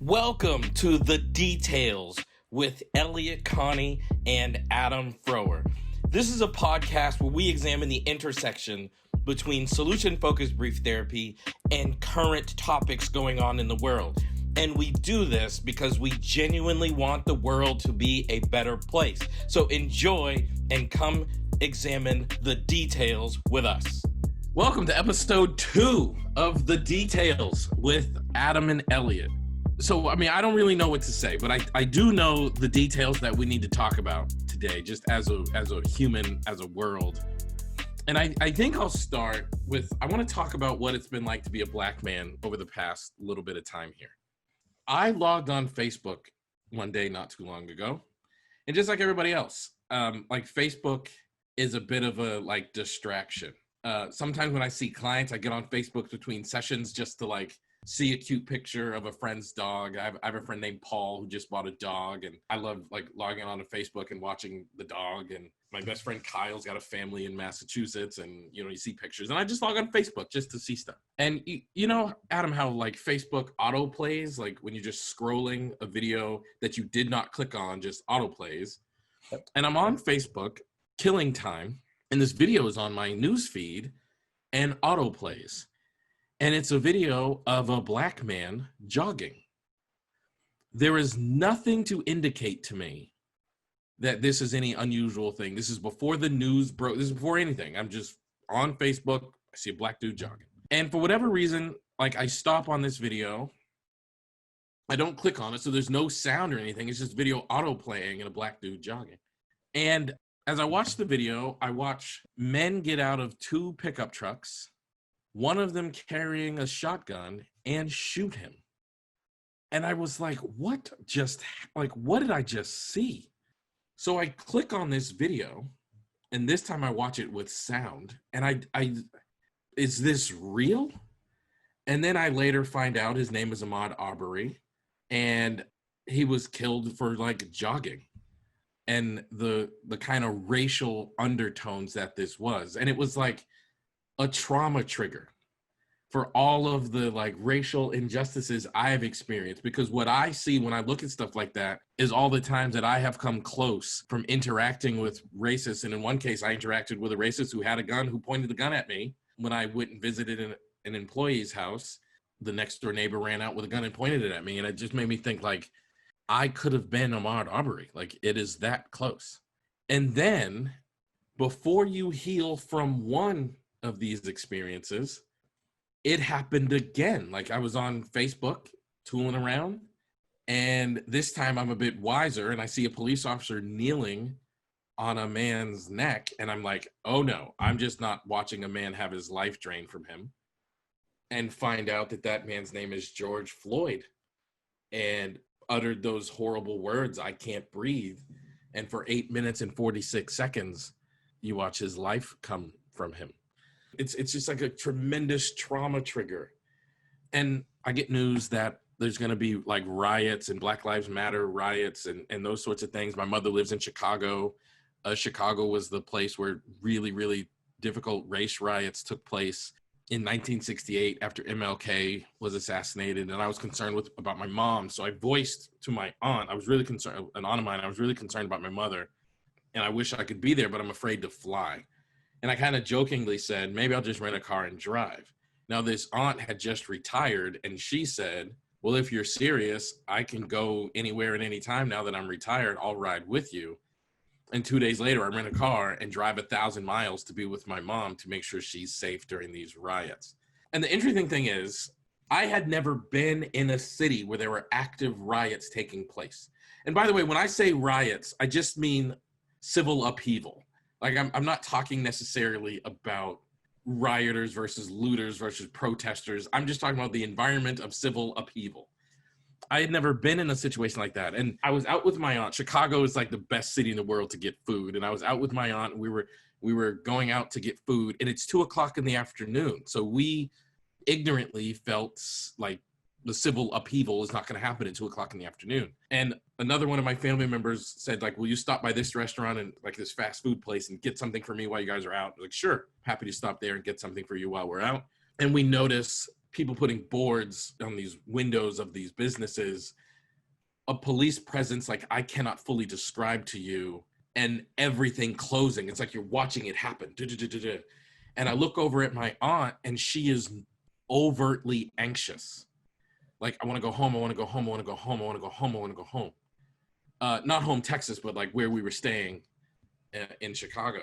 Welcome to The Details with Elliott, Connie, and Adam Frower. This is a podcast where we examine the intersection between solution-focused brief therapy and current topics going on in the world. And we do this because we genuinely want the world to be a better place. So enjoy and come examine the details with us. Welcome to episode 2 of The Details with Adam and Elliott. So, I don't really know what to say, but I do know the details that we need to talk about today, just as a human, as a world. And I think I'll start with, I want to talk about what it's been like to be a black man over the past little bit of time here. I logged on Facebook one day not too long ago, and just like everybody else, Facebook is a bit of a distraction. Sometimes when I see clients, I get on Facebook between sessions just to see a cute picture of a friend's dog. I have a friend named Paul who just bought a dog, and I love logging on to Facebook and watching the dog. And my best friend Kyle's got a family in Massachusetts, and you see pictures, and I just log on Facebook just to see stuff. And you know, Adam, how Facebook auto plays, when you're just scrolling a video that you did not click on, just auto plays. And I'm on Facebook, killing time, and this video is on my news feed and auto plays. And it's a video of a black man jogging. There is nothing to indicate to me that this is any unusual thing. This is before the news broke. This is before anything. I'm just on Facebook. I see a black dude jogging. And for whatever reason, I stop on this video. I don't click on it, so there's no sound or anything. It's just video auto playing and a black dude jogging. And as I watch the video, I watch men get out of 2 pickup trucks, one of them carrying a shotgun, and shoot him. And I was like, what did I just see? So I click on this video, and this time I watch it with sound, and I is this real? And then I later find out his name is Ahmaud Arbery, and he was killed for jogging, and the kind of racial undertones that this was. And it was a trauma trigger for all of the racial injustices I've experienced, because what I see when I look at stuff like that is all the times that I have come close from interacting with racists. And in one case, I interacted with a racist who had a gun, who pointed the gun at me. When I went and visited an employee's house, the next door neighbor ran out with a gun and pointed it at me. And it just made me think I could have been Ahmaud Arbery. It is that close. And then before you heal from one of these experiences, it happened again. I was on Facebook tooling around, and this time I'm a bit wiser, and I see a police officer kneeling on a man's neck, and I'm like, oh no, I'm just not watching a man have his life drained from him, and find out that man's name is George Floyd, and uttered those horrible words, "I can't breathe." And for 8 minutes and 46 seconds, you watch his life come from him. It's just a tremendous trauma trigger. And I get news that there's going to be riots and Black Lives Matter riots and those sorts of things. My mother lives in Chicago. Chicago was the place where really, really difficult race riots took place in 1968 after MLK was assassinated. And I was concerned about my mom. So I voiced to my aunt, I was really concerned, an aunt of mine, I was really concerned about my mother. And I wish I could be there, but I'm afraid to fly. And I kind of jokingly said, maybe I'll just rent a car and drive. Now, this aunt had just retired, and she said, well, if you're serious, I can go anywhere at any time now that I'm retired. I'll ride with you. And 2 days later, I rent a car and drive 1,000 miles to be with my mom to make sure she's safe during these riots. And the interesting thing is, I had never been in a city where there were active riots taking place. And by the way, when I say riots, I just mean civil upheaval. I'm not talking necessarily about rioters versus looters versus protesters. I'm just talking about the environment of civil upheaval. I had never been in a situation like that. And I was out with my aunt. Chicago is the best city in the world to get food. And I was out with my aunt, and we were going out to get food, and it's 2:00 in the afternoon. So we ignorantly felt the civil upheaval is not going to happen at 2:00 in the afternoon. And another one of my family members said, will you stop by this restaurant and this fast food place and get something for me while you guys are out? Sure, happy to stop there and get something for you while we're out. And we notice people putting boards on these windows of these businesses, a police presence like I cannot fully describe to you, and everything closing. It's like you're watching it happen. And I look over at my aunt, and she is overtly anxious. Like, I want to go home, I want to go home, I want to go home, I want to go home, I want to go home. Not home, Texas, but like where we were staying in Chicago.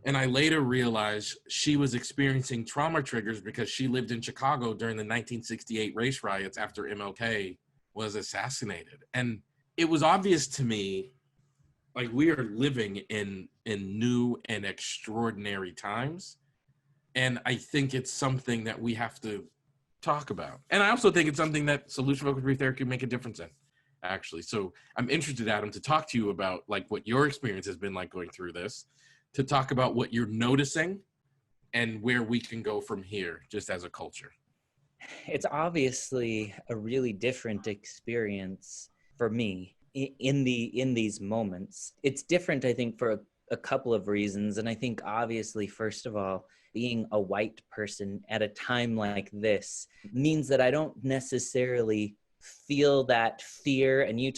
And I later realized she was experiencing trauma triggers because she lived in Chicago during the 1968 race riots after MLK was assassinated. And it was obvious to me, like, we are living in new and extraordinary times. And I think it's something that we have to talk about. And I also think it's something that solution-focused brief therapy can make a difference in, actually. So I'm interested, Adam, to talk to you about like what your experience has been like going through this, to talk about what you're noticing and where we can go from here just as a culture. It's obviously a really different experience for me in these moments. It's different, I think, for a couple of reasons. And I think obviously, first of all, being a white person at a time like this means that I don't necessarily feel that fear. And you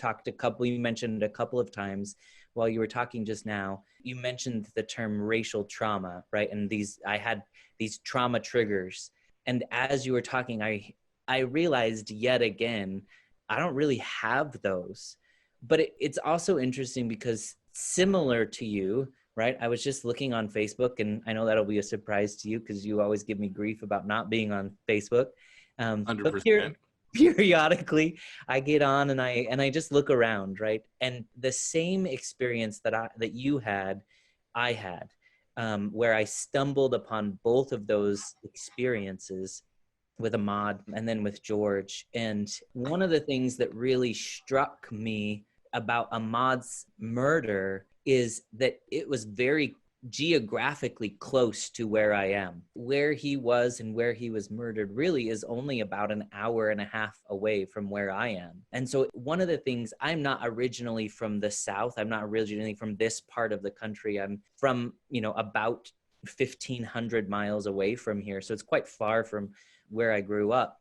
mentioned a couple of times while you were talking just now, you mentioned the term racial trauma, right? And I had these trauma triggers. And as you were talking, I realized yet again, I don't really have those. But it's also interesting because similar to you, right? I was just looking on Facebook, and I know that'll be a surprise to you because you always give me grief about not being on Facebook. 100%. Periodically I get on and I just look around, right? And the same experience that you had, I had, where I stumbled upon both of those experiences with Ahmaud and then with George. And one of the things that really struck me about Ahmaud's murder is that it was very geographically close to where I am. Where he was and where he was murdered really is only about an hour and a half away from where I am. And so one of the things, I'm not originally from the South. I'm not originally from this part of the country. I'm from, about 1,500 miles away from here. So it's quite far from where I grew up.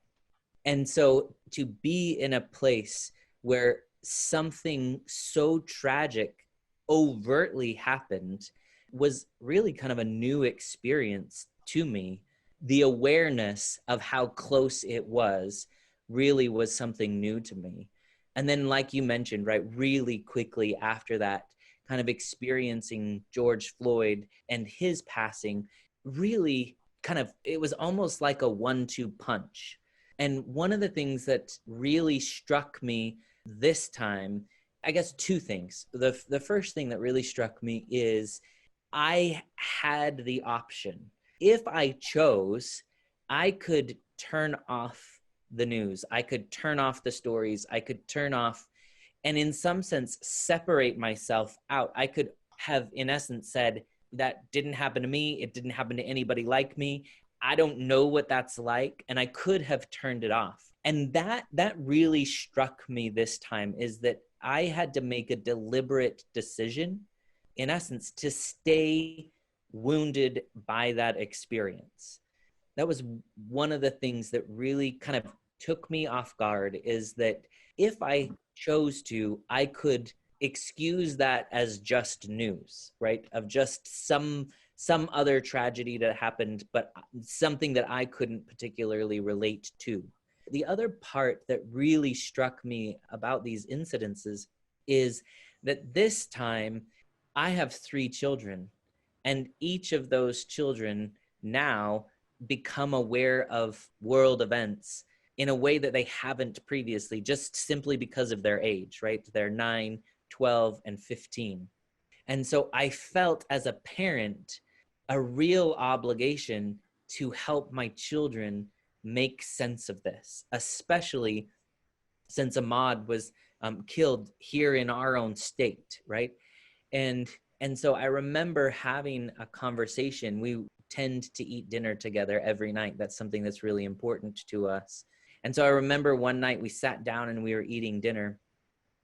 And so to be in a place where something so tragic overtly happened was really kind of a new experience to me. The awareness of how close it was really was something new to me. And then, like you mentioned, right, really quickly after that, kind of experiencing George Floyd and his passing, really it was almost like a 1-2 punch. And one of the things that really struck me this time, I guess two things. The first thing that really struck me is I had the option. If I chose, I could turn off the news. I could turn off the stories. I could turn off, and in some sense, separate myself out. I could have, in essence, said, that didn't happen to me. It didn't happen to anybody like me. I don't know what that's like. And I could have turned it off. And that really struck me this time, is that I had to make a deliberate decision, in essence, to stay wounded by that experience. That was one of the things that really kind of took me off guard, is that if I chose to, I could excuse that as just news, right? Of just some other tragedy that happened, but something that I couldn't particularly relate to. The other part that really struck me about these incidences is that this time I have 3 children, and each of those children now become aware of world events in a way that they haven't previously, just simply because of their age, right? They're 9, 12, and 15. And so I felt as a parent a real obligation to help my children make sense of this, especially since Ahmaud was killed here in our own state, right? And so I remember having a conversation. We tend to eat dinner together every night. That's something that's really important to us. And so I remember one night we sat down and we were eating dinner,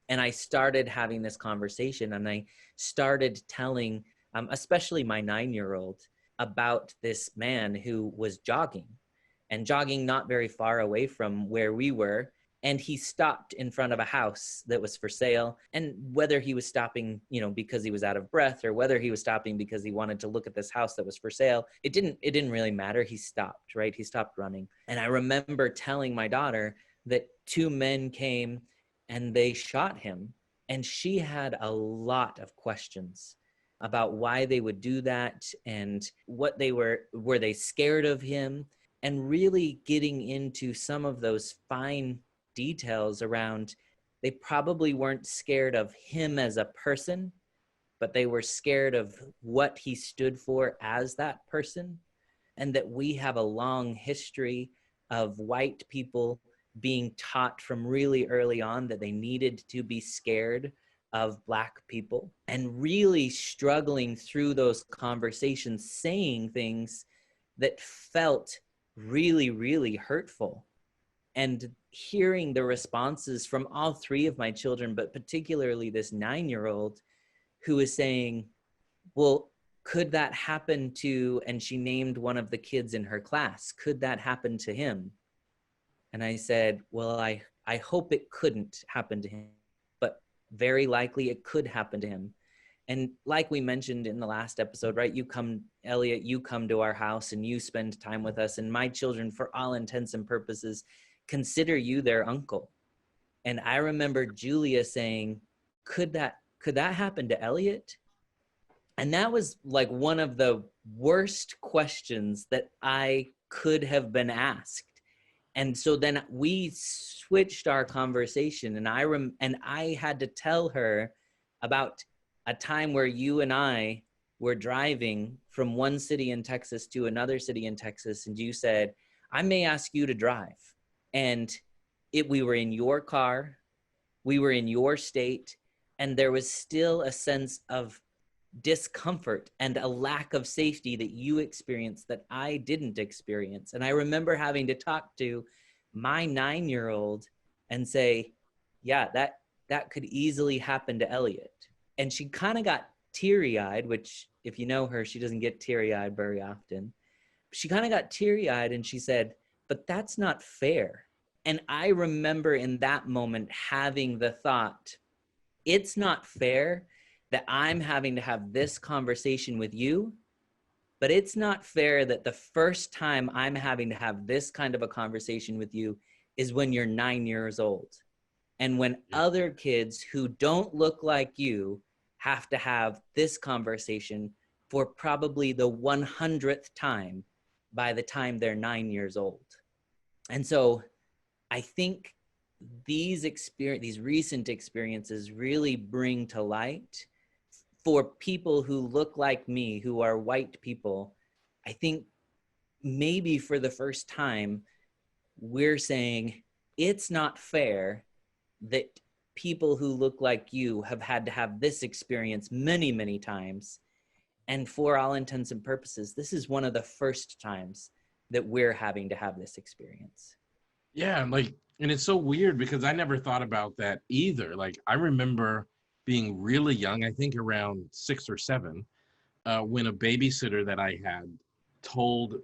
and I started having this conversation, and I started telling, especially my 9-year-old, about this man who was jogging. and jogging not very far away from where we were. And he stopped in front of a house that was for sale. And whether he was stopping, because he was out of breath, or whether he was stopping because he wanted to look at this house that was for sale, it didn't really matter. He stopped, right? He stopped running. And I remember telling my daughter that two men came and they shot him. And she had a lot of questions about why they would do that and what were they scared of him, and really getting into some of those fine details around, they probably weren't scared of him as a person, but they were scared of what he stood for as that person. And that we have a long history of white people being taught from really early on that they needed to be scared of Black people, and really struggling through those conversations, saying things that felt really, really hurtful. And hearing the responses from all three of my children, but particularly this 9-year-old who is saying, well, could that happen to, and she named one of the kids in her class, could that happen to him? And I said, well, I hope it couldn't happen to him, but very likely it could happen to him. And like we mentioned in the last episode, right, Elliott, you come to our house and you spend time with us, and my children, for all intents and purposes, consider you their uncle. And I remember Julia saying, could that happen to Elliott? And that was like one of the worst questions that I could have been asked. And so then we switched our conversation, and I had to tell her about a time where you and I were driving from one city in Texas to another city in Texas, and you said, I may ask you to drive. And we were in your car, we were in your state, and there was still a sense of discomfort and a lack of safety that you experienced that I didn't experience. And I remember having to talk to my 9-year-old and say, yeah, that could easily happen to Elliott. And she kind of got teary-eyed, which if you know her, she doesn't get teary-eyed very often. She kind of got teary-eyed and she said, but that's not fair. And I remember in that moment having the thought, it's not fair that I'm having to have this conversation with you, but it's not fair that the first time I'm having to have this kind of a conversation with you is when you're 9 years old. And when other kids who don't look like you have to have this conversation for probably the 100th time by the time they're 9 years old. And so I think these recent experiences really bring to light, for people who look like me, who are white people, I think maybe for the first time, we're saying it's not fair that people who look like you have had to have this experience many, many times. And for all intents and purposes, this is one of the first times that we're having to have this experience. Yeah, and it's so weird because I never thought about that either. Like, I remember being really young, I think around 6 or 7, when a babysitter that I had told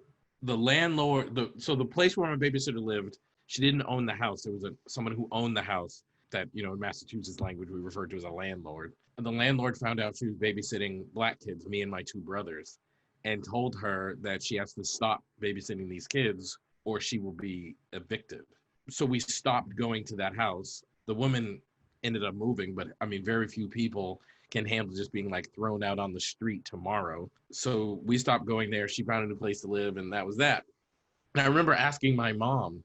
the landlord, so the place where my babysitter lived, she didn't own the house. There was someone who owned the house that, in Massachusetts language, we refer to as a landlord. And the landlord found out she was babysitting Black kids, me and my 2 brothers, and told her that she has to stop babysitting these kids or she will be evicted. So we stopped going to that house. The woman ended up moving, but I mean, very few people can handle just being like thrown out on the street tomorrow. So we stopped going there. She found a new place to live, and that was that. And I remember asking my mom,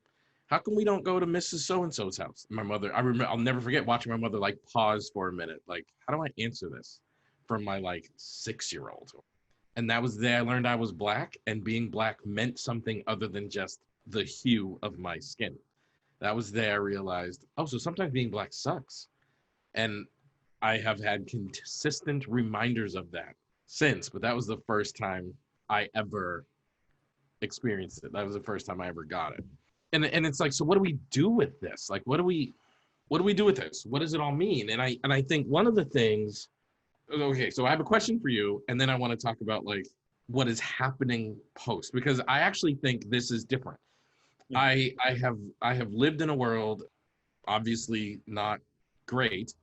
how come we don't go to Mrs. So-and-so's house? My mother, I'll never forget watching my mother like pause for a minute. Like, how do I answer this from my like 6-year-old? And that was there I learned I was Black, and being Black meant something other than just the hue of my skin. That was there I realized, oh, so sometimes being Black sucks. And I have had consistent reminders of that since, but that was the first time I ever experienced it. That was the first time I ever got it. And it's like, so what do we do with this? Like, what do we do with this? What does it all mean? And I think one of the things, okay, so I have a question for you, and then I want to talk about like what is happening post, because I actually think this is different. I have lived in a world, obviously not great.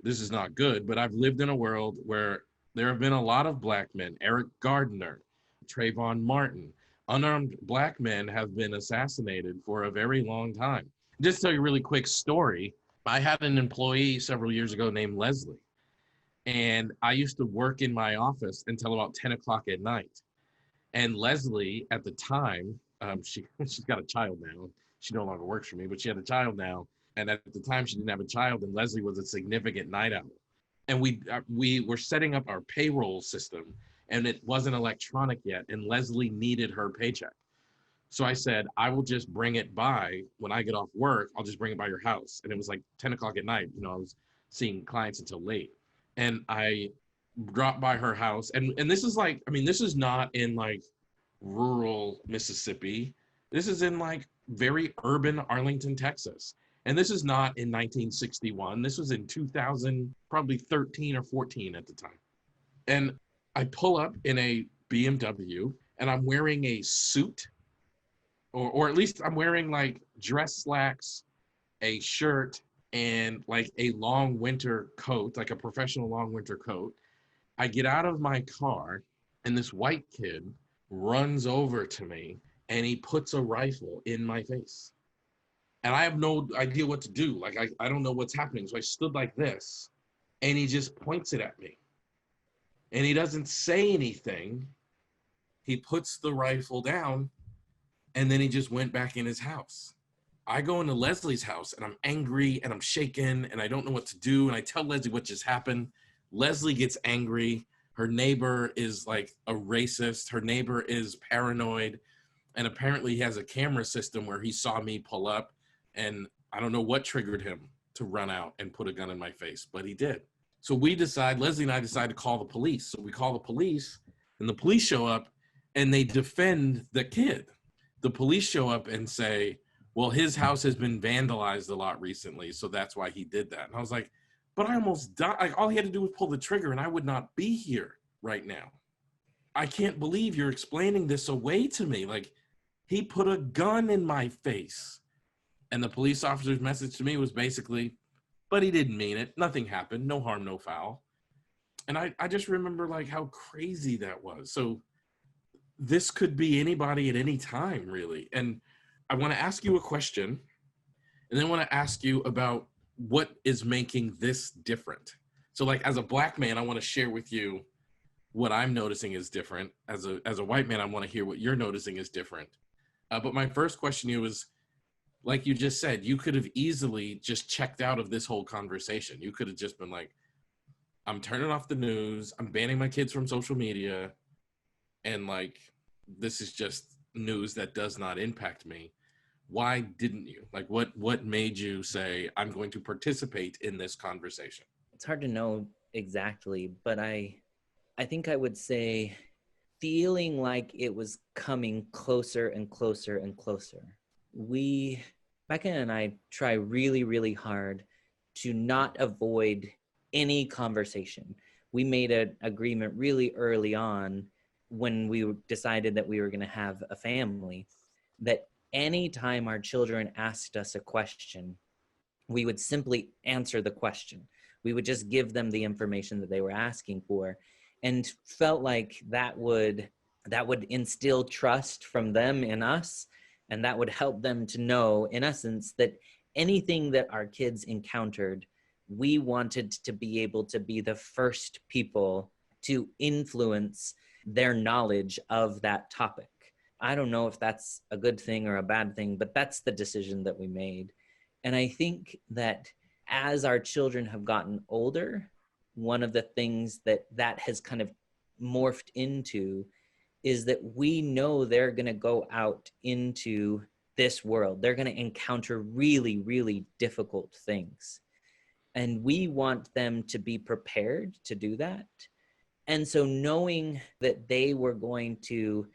This is not good, but I've lived in a world where there have been a lot of black men, Eric Gardner, Trayvon Martin, unarmed black men have been assassinated for a very long time. Just to tell you a really quick story, I had an employee several years ago named Leslie, and I used to work in my office until about 10 o'clock at night. And Leslie, at the time, she's got a child now. She no longer works for me, but she had a child now. And at the time, she didn't have a child, and Leslie was a significant night owl. And we were setting up our payroll system, and it wasn't electronic yet. And Leslie needed her paycheck. So I said, I will just bring it by when I get off work. I'll just bring it by your house. And it was like 10 o'clock at night. I was seeing clients until late. And I dropped by her house. And this is like, this is not in like rural Mississippi. This is in like very urban Arlington, Texas. And this is not in 1961. This was in 2000, probably 13 or 14 at the time. And I pull up in a BMW and I'm wearing a suit, or at least I'm wearing like dress slacks, a shirt, and like a long winter coat, like a professional long winter coat. I get out of my car and this white kid runs over to me and he puts a rifle in my face. And I have no idea what to do. Like, I don't know what's happening. So I stood like this and he just points it at me. And he doesn't say anything. He puts the rifle down and then he just went back in his house. I go into Leslie's house and I'm angry and I'm shaken and I don't know what to do. And I tell Leslie what just happened. Leslie gets angry. Her neighbor is like a racist. Her neighbor is paranoid. And apparently he has a camera system where he saw me pull up. And I don't know what triggered him to run out and put a gun in my face, but he did. So Leslie and I decide to call the police. So we call the police and the police show up and they defend the kid. The police show up and say, well, his house has been vandalized a lot recently, so that's why he did that. And I was like, but I almost died. Like, all he had to do was pull the trigger and I would not be here right now. I can't believe you're explaining this away to me. Like, he put a gun in my face. And the police officer's message to me was basically, but he didn't mean it. Nothing happened. No harm, no foul. And I just remember like how crazy that was. So this could be anybody at any time, really. And I want to ask you a question, and then I want to ask you about what is making this different. So like as a black man, I want to share with you what I'm noticing is different. As a white man, I want to hear what you're noticing is different. But my first question to you is, like you just said, you could have easily just checked out of this whole conversation. You could have just been like, I'm turning off the news. I'm banning my kids from social media. And like, this is just news that does not impact me. Why didn't you? Like, what made you say, I'm going to participate in this conversation? It's hard to know exactly, but I think I would say feeling like it was coming closer and closer and closer. Becca and I try really, really hard to not avoid any conversation. We made an agreement really early on when we decided that we were going to have a family, that anytime our children asked us a question, we would simply answer the question. We would just give them the information that they were asking for, and felt like that would instill trust from them in us. And that would help them to know, in essence, that anything that our kids encountered, we wanted to be able to be the first people to influence their knowledge of that topic. I don't know if that's a good thing or a bad thing, but that's the decision that we made. And I think that as our children have gotten older, one of the things that has kind of morphed into is that we know they're going to go out into this world. They're going to encounter really, really difficult things. And we want them to be prepared to do that. And so knowing that they were going to,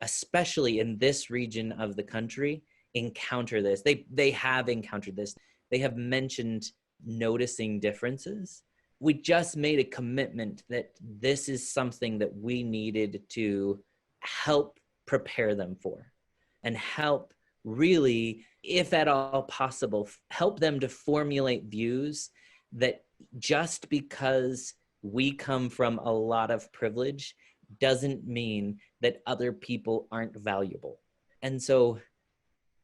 especially in this region of the country, encounter this, they have encountered this. They have mentioned noticing differences. We just made a commitment that this is something that we needed to help prepare them for and help really, if at all possible, help them to formulate views that just because we come from a lot of privilege doesn't mean that other people aren't valuable. And so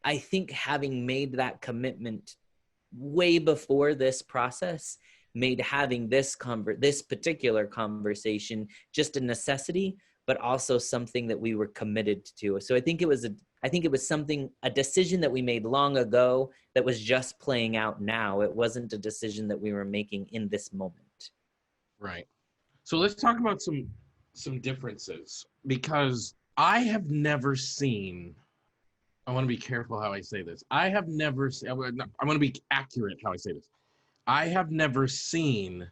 I think having made that commitment way before this process made having this particular conversation just a necessity, but also something that we were committed to. So I think it was a decision that we made long ago that was just playing out now. It wasn't a decision that we were making in this moment. Right. So let's talk about some differences, because I have never seen, I want to be careful how I say this. I want to be accurate how I say this. I have never seen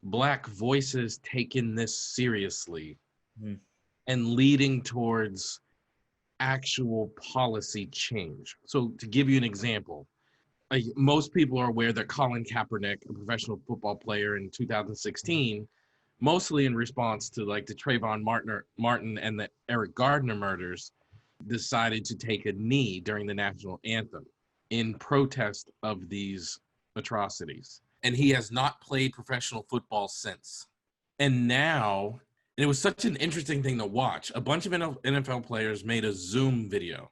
Black voices taken this seriously and leading towards actual policy change. So to give you an example, like most people are aware that Colin Kaepernick, a professional football player in 2016, mostly in response to like the Trayvon Martin and the Eric Gardner murders, decided to take a knee during the national anthem in protest of these atrocities. And he has not played professional football since. And now, and it was such an interesting thing to watch. A bunch of NFL players made a Zoom video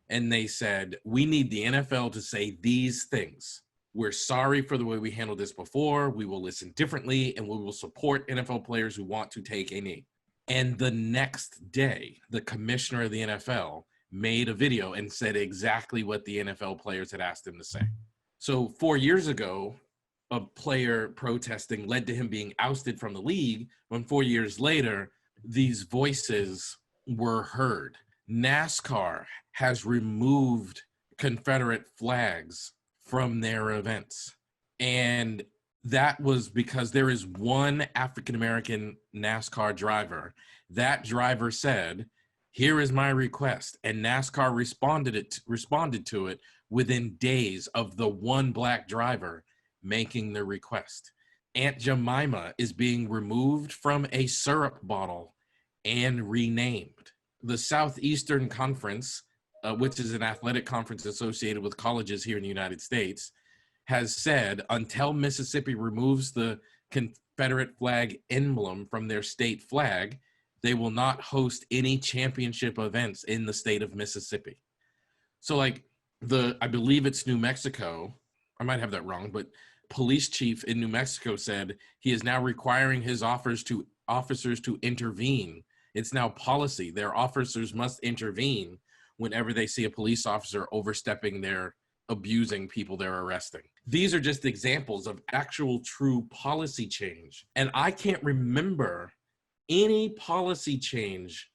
and they said, we need the NFL to say these things. We're sorry for the way we handled this before. We will listen differently and we will support NFL players who want to take a knee. And the next day, the commissioner of the NFL made a video and said exactly what the NFL players had asked him to say. So 4 years ago, a player protesting led to him being ousted from the league, when 4 years later, these voices were heard. NASCAR has removed Confederate flags from their events. And that was because there is one African-American NASCAR driver. That driver said, here is my request. And NASCAR responded to it within days of the one Black driver making the request. Aunt Jemima is being removed from a syrup bottle and renamed. The Southeastern Conference, which is an athletic conference associated with colleges here in the United States, has said until Mississippi removes the Confederate flag emblem from their state flag, they will not host any championship events in the state of Mississippi. So like I believe it's New Mexico, I might have that wrong, but police chief in New Mexico said he is now requiring his officers to intervene. It's now policy. Their officers must intervene whenever they see a police officer overstepping their abusing people they're arresting. These are just examples of actual true policy change. And I can't remember any policy change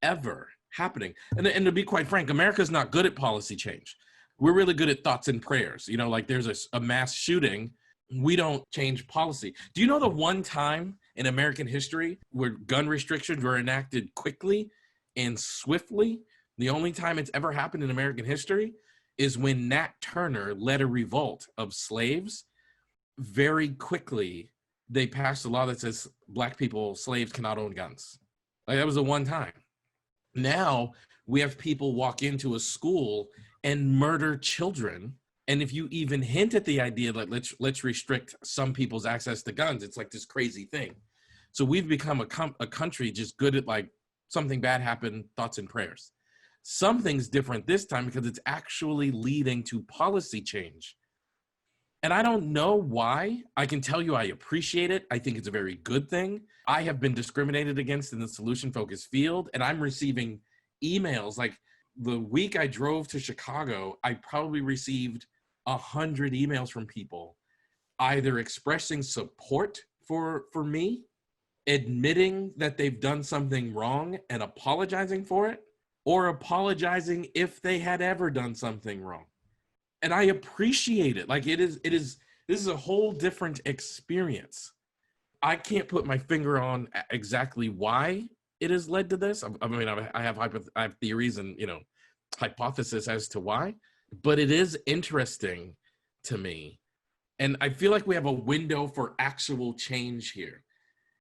ever happening. And to be quite frank, America's not good at policy change. We're really good at thoughts and prayers. You know, like there's a mass shooting, we don't change policy. Do you know the one time in American history where gun restrictions were enacted quickly and swiftly? The only time it's ever happened in American history is when Nat Turner led a revolt of slaves. Very quickly, they passed a law that says Black people, slaves, cannot own guns. Like that was the one time. Now we have people walk into a school and murder children. And if you even hint at the idea that let's restrict some people's access to guns, it's like this crazy thing. So we've become a country just good at like something bad happened, thoughts and prayers. Something's different this time because it's actually leading to policy change. And I don't know why. I can tell you I appreciate it. I think it's a very good thing. I have been discriminated against in the solution-focused field, and I'm receiving emails. Like the week I drove to Chicago, I probably received 100 emails from people either expressing support for me, admitting that they've done something wrong and apologizing for it, or apologizing if they had ever done something wrong. And I appreciate it. Like this is a whole different experience. I can't put my finger on exactly why it has led to this. I mean, I have theories and, hypothesis as to why, but it is interesting to me. And I feel like we have a window for actual change here.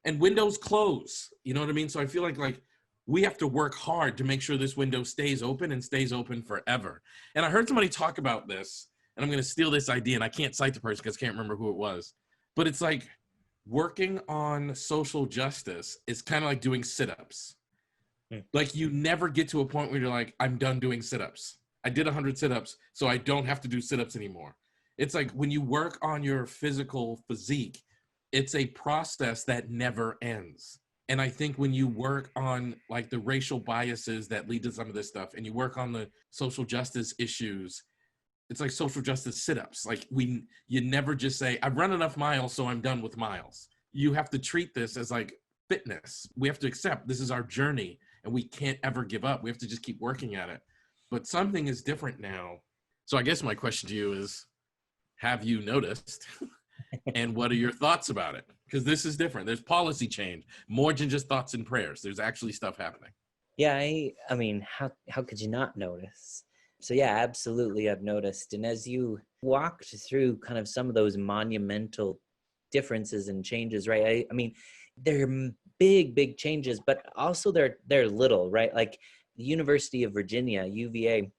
And windows close, you know what I mean? So I feel like we have to work hard to make sure this window stays open and stays open forever. And I heard somebody talk about this, and I'm going to steal this idea, and I can't cite the person because I can't remember who it was. But it's like working on social justice is kind of like doing sit-ups. Like you never get to a point where you're like, I'm done doing sit-ups. I did 100 sit-ups, so I don't have to do sit-ups anymore. It's like when you work on your physical physique, it's a process that never ends. And I think when you work on like the racial biases that lead to some of this stuff, and you work on the social justice issues, it's like social justice sit-ups. Like you never just say, I've run enough miles, so I'm done with miles. You have to treat this as like fitness. We have to accept this is our journey, and we can't ever give up. We have to just keep working at it. But something is different now. So I guess my question to you is, have you noticed? And what are your thoughts about it? Because this is different. There's policy change, more than just thoughts and prayers. There's actually stuff happening. Yeah, I mean, how could you not notice? So yeah, absolutely, I've noticed. And as you walked through kind of some of those monumental differences and changes, right? I mean, they're big changes, but also they're little, right? Like the University of Virginia, UVA,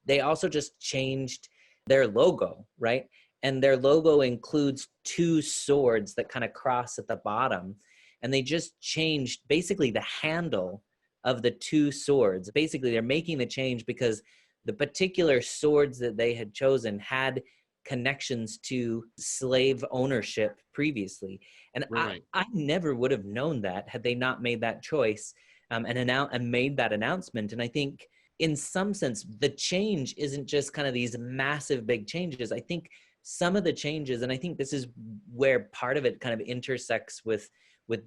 they also just changed their logo, right? And their logo includes two swords that kind of cross at the bottom. And they just changed basically the handle of the two swords. Basically, they're making the change because the particular swords that they had chosen had connections to slave ownership previously. And Right. I never would have known that had they not made that choice and made that announcement. And I think in some sense, the change isn't just kind of these massive big changes. I think some of the changes, and I think this is where part of it kind of intersects with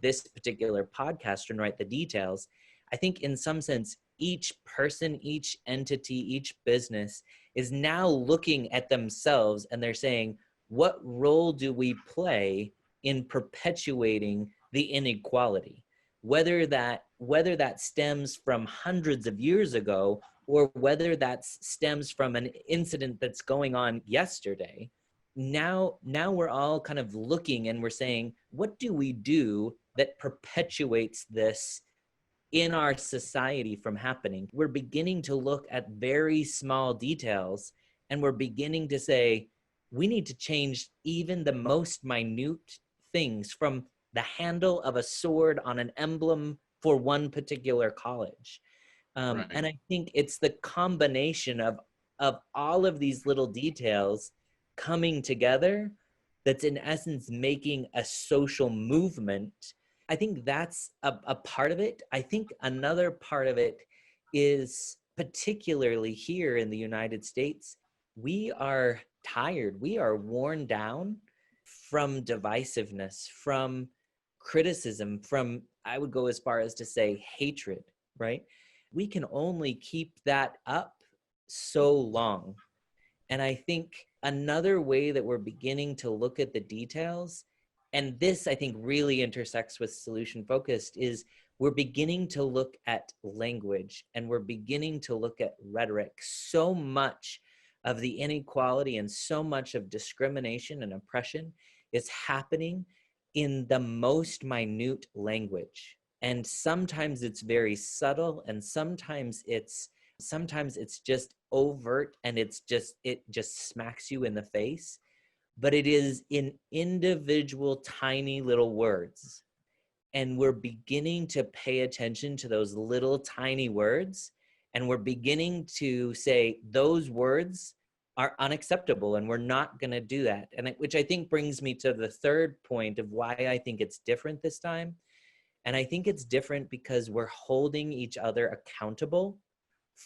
this particular podcast and right, the details. I think in some sense, each person, each entity, each business is now looking at themselves and they're saying, what role do we play in perpetuating the inequality? Whether that stems from hundreds of years ago or whether that stems from an incident that's going on yesterday, now we're all kind of looking and we're saying, what do we do that perpetuates this in our society from happening? We're beginning to look at very small details and we're beginning to say, we need to change even the most minute things, from the handle of a sword on an emblem for one particular college. Right. And I think it's the combination of all of these little details coming together that's in essence making a social movement. I think that's a part of it. I think another part of it is, particularly here in the United States, we are tired. We are worn down from divisiveness, from criticism, from, I would go as far as to say, hatred, right? We can only keep that up so long. And I think another way that we're beginning to look at the details, and this I think really intersects with solution focused, is we're beginning to look at language and we're beginning to look at rhetoric. So much of the inequality and so much of discrimination and oppression is happening in the most minute language. And sometimes it's very subtle, and sometimes it's just overt, and it just smacks you in the face. But it is in individual tiny little words. And we're beginning to pay attention to those little tiny words. And we're beginning to say those words are unacceptable and we're not going to do that. And which I think brings me to the third point of why I think it's different this time. And I think it's different because we're holding each other accountable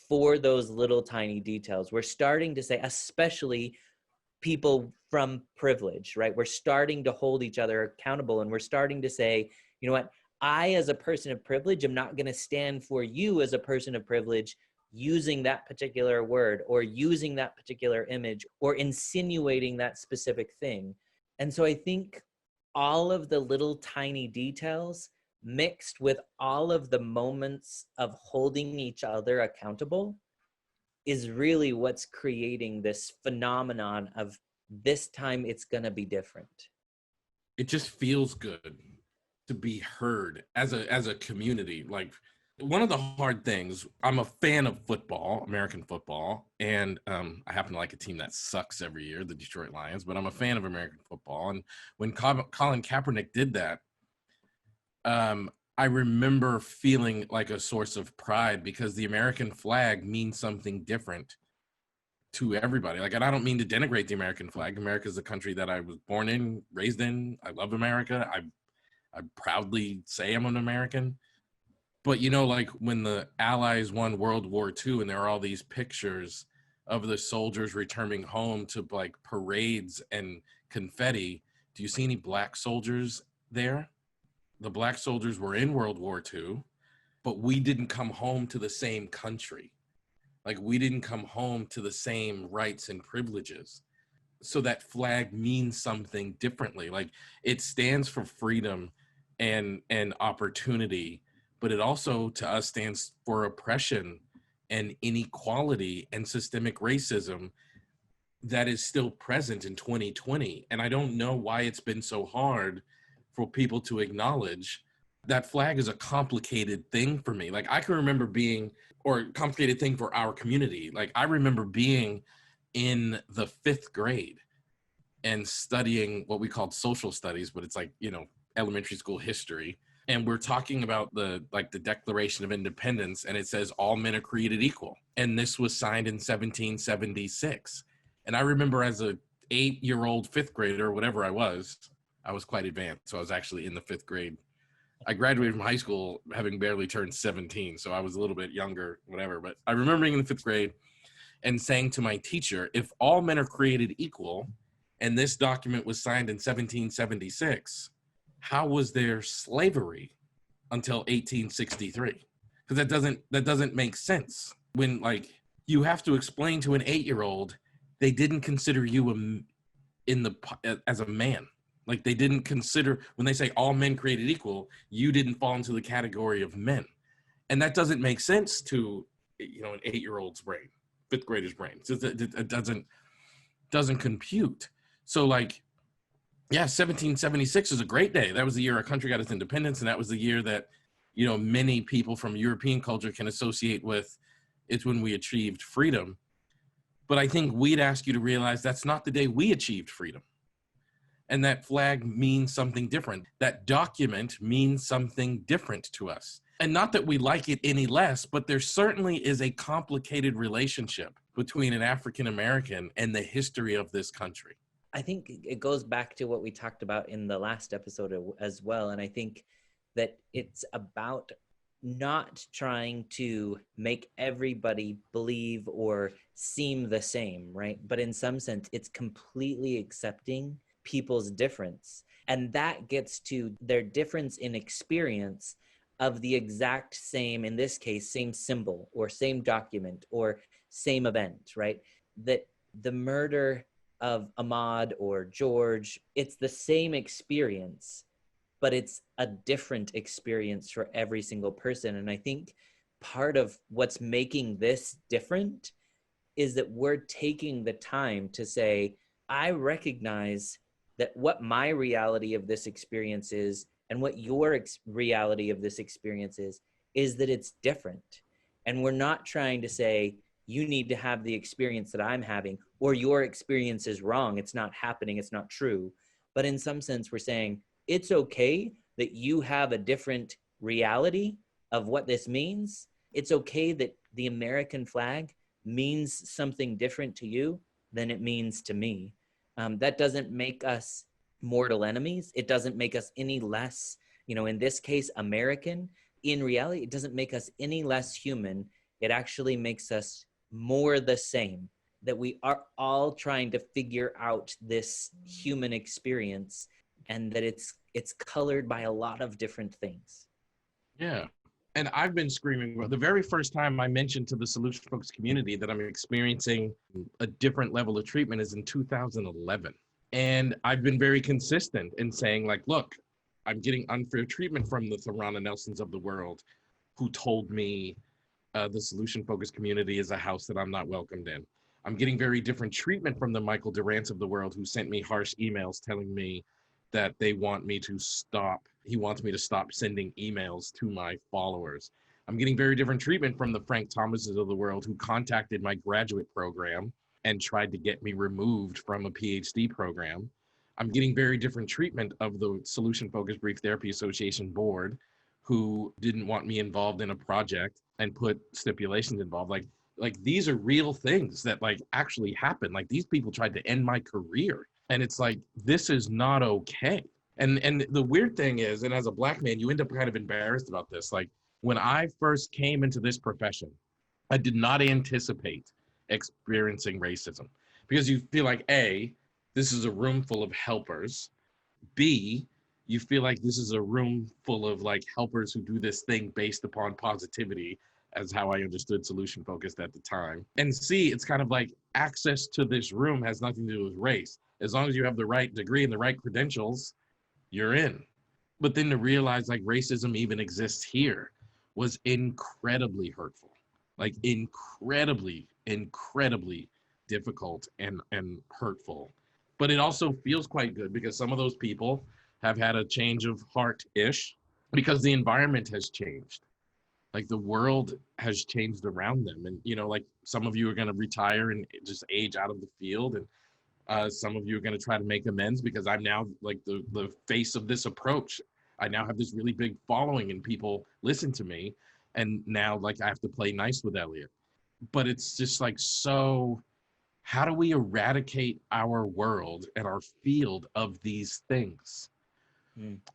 for those little tiny details. We're starting to say, especially people from privilege, right? We're starting to hold each other accountable, and we're starting to say, you know what? I, as a person of privilege, am not going to stand for you as a person of privilege using that particular word or using that particular image or insinuating that specific thing. And so I think all of the little tiny details mixed with all of the moments of holding each other accountable is really what's creating this phenomenon of this time it's going to be different. It just feels good to be heard as a community. Like One of the hard things, I'm a fan of football, American football, and I happen to like a team that sucks every year, the Detroit Lions, but I'm a fan of American football. And when Colin Kaepernick did that, I remember feeling like a source of pride because the American flag means something different to everybody. Like, and I don't mean to denigrate the American flag. America is the country that I was born in, raised in. I love America. I proudly say I'm an American. But, you know, like when the Allies won World War II and there are all these pictures of the soldiers returning home to like parades and confetti, do you see any black soldiers there? The black soldiers were in World War II, but we didn't come home to the same country. Like, we didn't come home to the same rights and privileges. So that flag means something differently. Like, it stands for freedom and opportunity, but it also to us stands for oppression and inequality and systemic racism that is still present in 2020. And I don't know why it's been so hard for people to acknowledge that flag is a complicated thing for me. Like, I can remember being, or a complicated thing for our community. Like, I remember being in the 5th grade and studying what we called social studies, but it's like, you know, elementary school history. And we're talking about the Declaration of Independence, and it says all men are created equal. And this was signed in 1776. And I remember as a 8-year-old 5th grader, whatever I was quite advanced. So I was actually in the 5th grade. I graduated from high school having barely turned 17. So I was a little bit younger, whatever. But I remember being in the 5th grade and saying to my teacher, if all men are created equal, and this document was signed in 1776, how was there slavery until 1863? Because that doesn't make sense. When, like, you have to explain to an 8-year-old, they didn't consider you as a man. Like, they didn't consider, when they say all men created equal, you didn't fall into the category of men. And that doesn't make sense to, you know, an 8-year-old's brain, 5th grader's brain. It doesn't compute. So, like, yeah, 1776 is a great day. That was the year our country got its independence, and that was the year that, you know, many people from European culture can associate with. It's when we achieved freedom. But I think we'd ask you to realize that's not the day we achieved freedom. And that flag means something different. That document means something different to us. And not that we like it any less, but there certainly is a complicated relationship between an African American and the history of this country. I think it goes back to what we talked about in the last episode as well. And I think that it's about not trying to make everybody believe or seem the same, right? But in some sense, it's completely accepting people's difference. And that gets to their difference in experience of the exact same, in this case, same symbol or same document or same event, right? That the murder of Ahmaud or George, it's the same experience, but it's a different experience for every single person. And I think part of what's making this different is that we're taking the time to say, I recognize that what my reality of this experience is and what your reality of this experience is that it's different. And we're not trying to say, you need to have the experience that I'm having, or your experience is wrong. It's not happening. It's not true. But in some sense, we're saying it's okay that you have a different reality of what this means. It's okay that the American flag means something different to you than it means to me. That doesn't make us mortal enemies. It doesn't make us any less, in this case, American. In reality, it doesn't make us any less human. It actually makes us more the same, that we are all trying to figure out this human experience, and that it's colored by a lot of different things. Yeah. And I've been screaming, the very first time I mentioned to the Solution Focus community that I'm experiencing a different level of treatment is in 2011. And I've been very consistent in saying, like, look, I'm getting unfair treatment from the Tharana Nelsons of the world who told me the Solution Focus community is a house that I'm not welcomed in. I'm getting very different treatment from the Michael Durants of the world who sent me harsh emails telling me that they want me to stop. He wants me to stop sending emails to my followers. I'm getting very different treatment from the Frank Thomases of the world who contacted my graduate program and tried to get me removed from a PhD program. I'm getting very different treatment of the Solution Focused Brief Therapy Association board, who didn't want me involved in a project and put stipulations involved. Like these are real things that like actually happen. Like these people tried to end my career. And it's like, this is not okay. And the weird thing is, and as a Black man, you end up kind of embarrassed about this. Like when I first came into this profession, I did not anticipate experiencing racism, because you feel like, A, this is a room full of helpers. B, you feel like this is a room full of like helpers who do this thing based upon positivity, as how I understood solution focused at the time. And C, it's kind of like access to this room has nothing to do with race. As long as you have the right degree and the right credentials, you're in. But then to realize like racism even exists here was incredibly hurtful, like incredibly difficult and hurtful. But it also feels quite good because some of those people have had a change of heart-ish because the environment has changed. Like the world has changed around them. And, you know, like some of you are going to retire and just age out of the field. And some of you are going to try to make amends because I'm now like the face of this approach. I now have this really big following and people listen to me. And now like I have to play nice with Elliott. But it's just like, so how do we eradicate our world and our field of these things?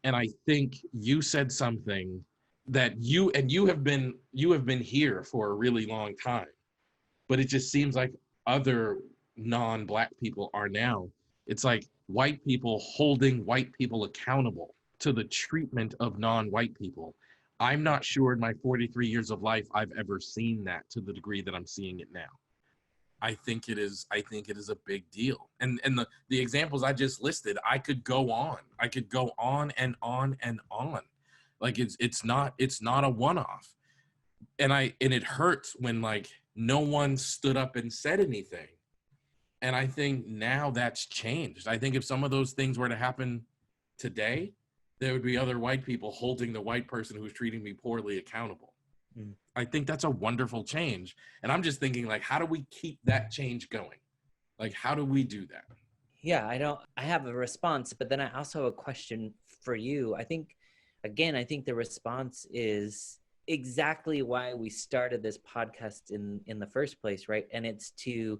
And I think you said something that you have been here for a really long time, but it just seems like other non-Black people are now. It's like white people holding white people accountable to the treatment of non-white people. I'm not sure in my 43 years of life I've ever seen that to the degree that I'm seeing it now. I think it is a big deal. And the examples I just listed, I could go on and on and on. Like it's not a one-off. And it hurts when like no one stood up and said anything. And I think now that's changed. I think if some of those things were to happen today, there would be other white people holding the white person who's treating me poorly accountable. I think that's a wonderful change. And I'm just thinking like, how do we keep that change going? Like, how do we do that? Yeah, I have a response, but then I also have a question for you. I think the response is exactly why we started this podcast in the first place, right? And it's to,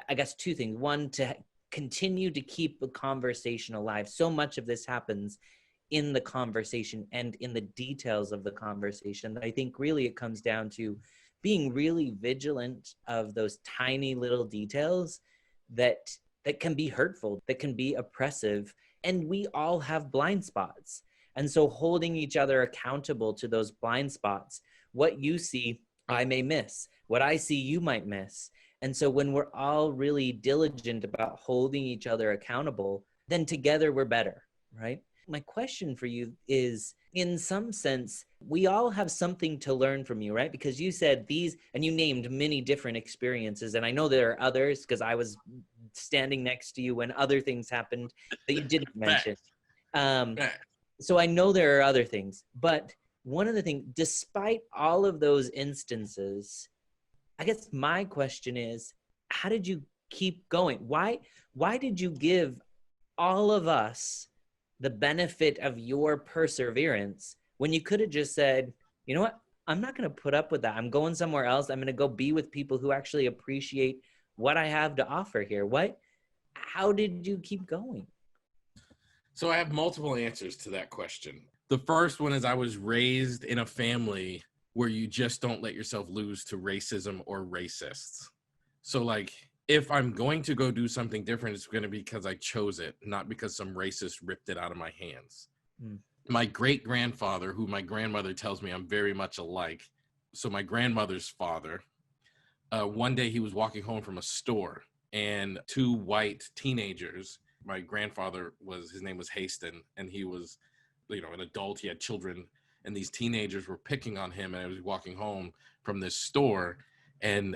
I guess, two things. One, to continue to keep the conversation alive. So much of this happens in the conversation and in the details of the conversation. I think really it comes down to being really vigilant of those tiny little details that can be hurtful, that can be oppressive. And we all have blind spots. And so holding each other accountable to those blind spots, what you see, I may miss. What I see, you might miss. And so when we're all really diligent about holding each other accountable, then together we're better, right? My question for you is, in some sense, we all have something to learn from you, right? Because you said these, and you named many different experiences. And I know there are others because I was standing next to you when other things happened that you didn't mention. So I know there are other things. But one of the things, despite all of those instances, I guess my question is, how did you keep going? Why did you give all of us the benefit of your perseverance when you could have just said, you know what, I'm not going to put up with that. I'm going somewhere else. I'm going to go be with people who actually appreciate what I have to offer here. How did you keep going? So I have multiple answers to that question. The first one is I was raised in a family where you just don't let yourself lose to racism or racists. So like, if I'm going to go do something different, it's going to be because I chose it, not because some racist ripped it out of my hands. My great-grandfather, who my grandmother tells me I'm very much alike. So my grandmother's father, one day he was walking home from a store and two white teenagers, my grandfather his name was Haston, and he was, you know, an adult, he had children, and these teenagers were picking on him, and I was walking home from this store, and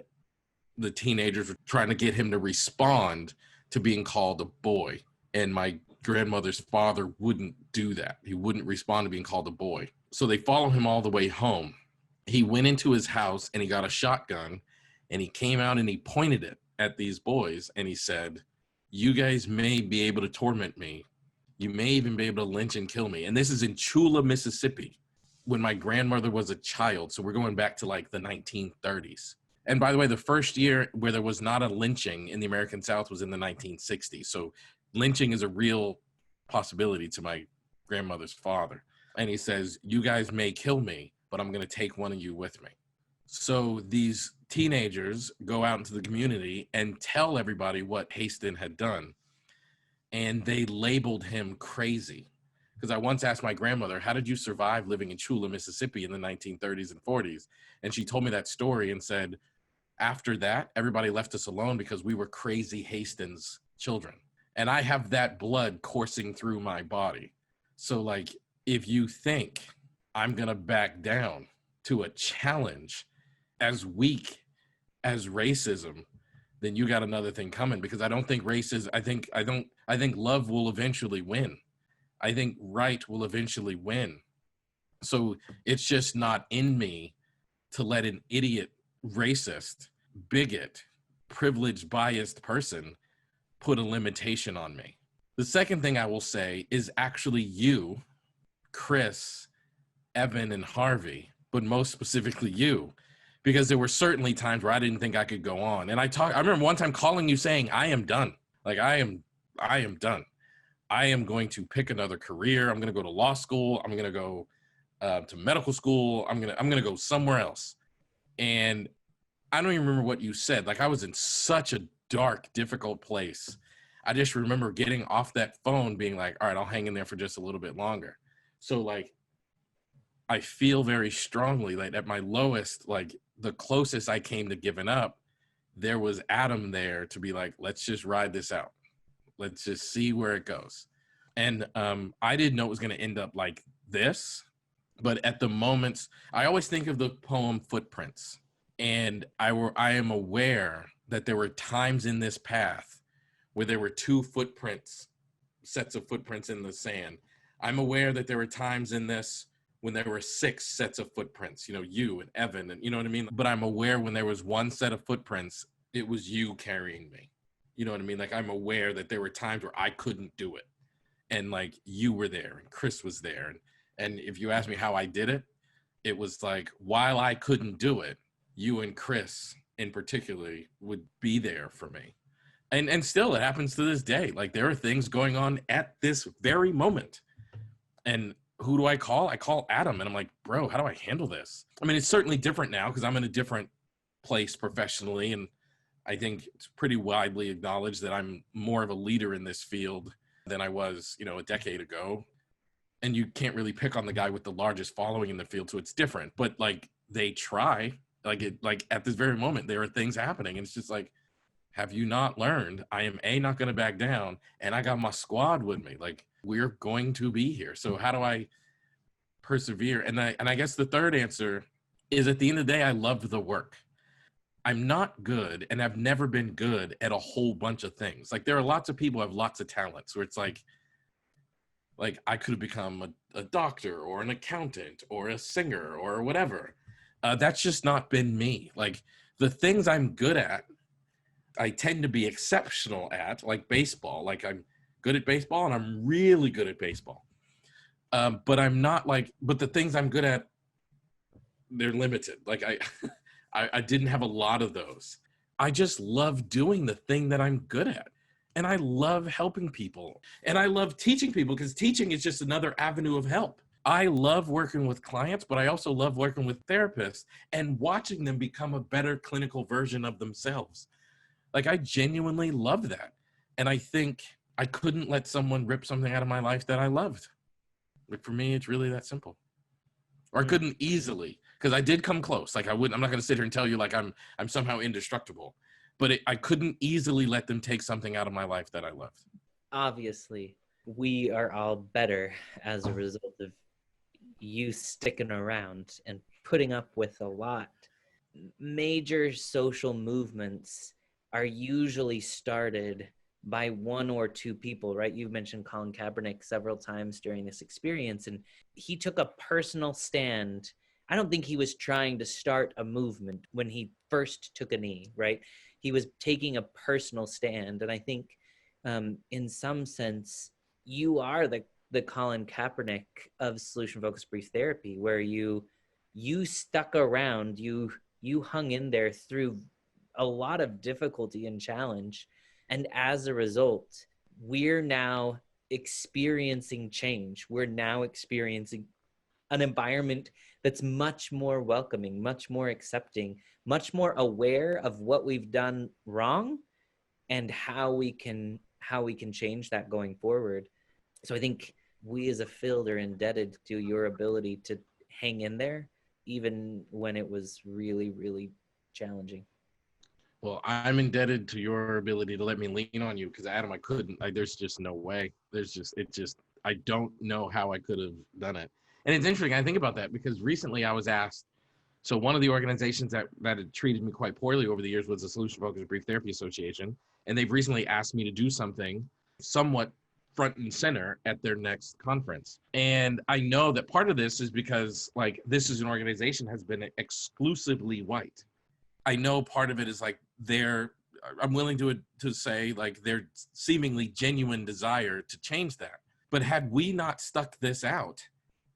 the teenagers were trying to get him to respond to being called a boy. And my grandmother's father wouldn't do that. He wouldn't respond to being called a boy. So they follow him all the way home. He went into his house and he got a shotgun and he came out and he pointed it at these boys and he said, "You guys may be able to torment me. You may even be able to lynch and kill me." And this is in Chula, Mississippi, when my grandmother was a child. So we're going back to like the 1930s. And by the way, the first year where there was not a lynching in the American South was in the 1960s. So lynching is a real possibility to my grandmother's father. And he says, "You guys may kill me, but I'm going to take one of you with me." So these teenagers go out into the community and tell everybody what Haston had done. And they labeled him crazy. Because I once asked my grandmother, "How did you survive living in Chula, Mississippi in the 1930s and 40s? And she told me that story and said, "After that, everybody left us alone because we were crazy Haston's children." And I have that blood coursing through my body. So like, if you think I'm going to back down to a challenge as weak as racism, then you got another thing coming, because I don't think racism, I think love will eventually win. I think right will eventually win. So it's just not in me to let an idiot, racist, bigot, privileged, biased person put a limitation on me. The second thing I will say is actually you, Chris, Evan, and Harvey, but most specifically you, because there were certainly times where I didn't think I could go on. And I remember one time calling you saying, "I am done. Like I am done. I am going to pick another career. I'm going to go to law school. I'm going to go to medical school. I'm going to go somewhere else." And I don't even remember what you said. Like I was in such a dark, difficult place. I just remember getting off that phone being like, "All right, I'll hang in there for just a little bit longer." So like, I feel very strongly like at my lowest, like the closest I came to giving up, there was Adam there to be like, "Let's just ride this out. Let's just see where it goes." And I didn't know it was going to end up like this, but at the moments, I always think of the poem Footprints. And I am aware that there were times in this path where there were two sets of footprints in the sand. I'm aware that there were times in this when there were 6 sets of footprints, you and Evan, and you know what I mean? But I'm aware when there was one set of footprints, it was you carrying me. You know what I mean? Like I'm aware that there were times where I couldn't do it. And like you were there and Chris was there. And if you ask me how I did it, it was like, while I couldn't do it, you and Chris in particular would be there for me. And still it happens to this day. Like there are things going on at this very moment. And who do I call? I call Adam and I'm like, "Bro, how do I handle this?" I mean, it's certainly different now because I'm in a different place professionally. And I think it's pretty widely acknowledged that I'm more of a leader in this field than I was, a decade ago. And you can't really pick on the guy with the largest following in the field. So it's different, but like they try, like at this very moment, there are things happening. And it's just like, have you not learned? I am not going to back down. And I got my squad with me. Like we're going to be here. So how do I persevere? And I guess the third answer is, at the end of the day, I love the work. I'm not good and I've never been good at a whole bunch of things. Like there are lots of people who have lots of talents where it's like I could have become a doctor or an accountant or a singer or whatever. That's just not been me. Like the things I'm good at, I tend to be exceptional at, like baseball. Like I'm good at baseball and I'm really good at baseball. But I'm not but the things I'm good at, they're limited. Like I didn't have a lot of those. I just love doing the thing that I'm good at. And I love helping people. And I love teaching people because teaching is just another avenue of help. I love working with clients, but I also love working with therapists and watching them become a better clinical version of themselves. Like I genuinely love that. And I think I couldn't let someone rip something out of my life that I loved. Like for me, it's really that simple. Or I couldn't easily, because I did come close. Like I'm not going to sit here and tell you like I'm somehow indestructible, but I couldn't easily let them take something out of my life that I loved. Obviously, we are all better as a result of you sticking around and putting up with a lot. Major social movements are usually started by one or two people, right? You've mentioned Colin Kaepernick several times during this experience, and he took a personal stand I don't think he was trying to start a movement when he first took a knee, right? He was taking a personal stand. And I think in some sense, you are the Colin Kaepernick of solution focused brief therapy, where you stuck around, you hung in there through a lot of difficulty and challenge. And as a result, we're now experiencing change. We're now experiencing an environment that's much more welcoming, much more accepting, much more aware of what we've done wrong and how we can change that going forward. So I think we as a field are indebted to your ability to hang in there even when it was really, really challenging. Well, I'm indebted to your ability to let me lean on you, because Adam, I couldn't. There's just no way. I don't know how I could have done it. And it's interesting. I think about that because recently I was asked. So one of the organizations that had treated me quite poorly over the years was the Solution Focused Brief Therapy Association, and they've recently asked me to do something somewhat front and center at their next conference. And I know that part of this is because like this is an organization has been exclusively white. I know part of it is like I'm willing to say like their seemingly genuine desire to change that. But had we not stuck this out,